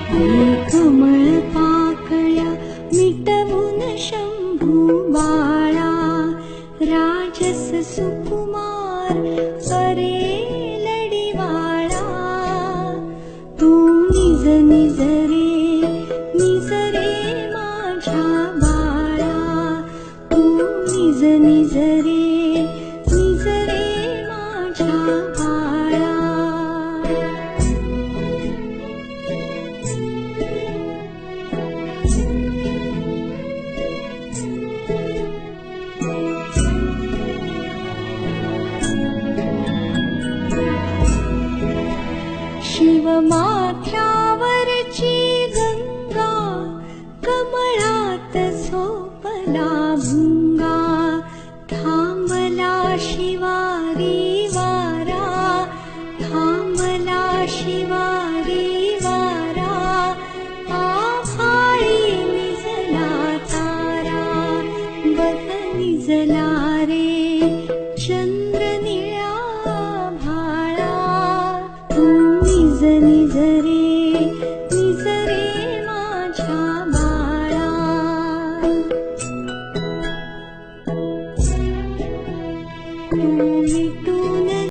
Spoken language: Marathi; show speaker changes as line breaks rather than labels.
कमळ पाकळ्या मिटवून शंभू बाळा, राजस सुकुमार करे लढीवाळा. तू निज निज रे माझ्या बाळा, तू निज निज रे माझ्या बाळा. शिवमाथ्यावरची गंगा, कमळात झोपला भुंगा. थांबला शिवारी वारा, थांबला शिवारी वारा. आभाळी निजला तारा, बघ निजला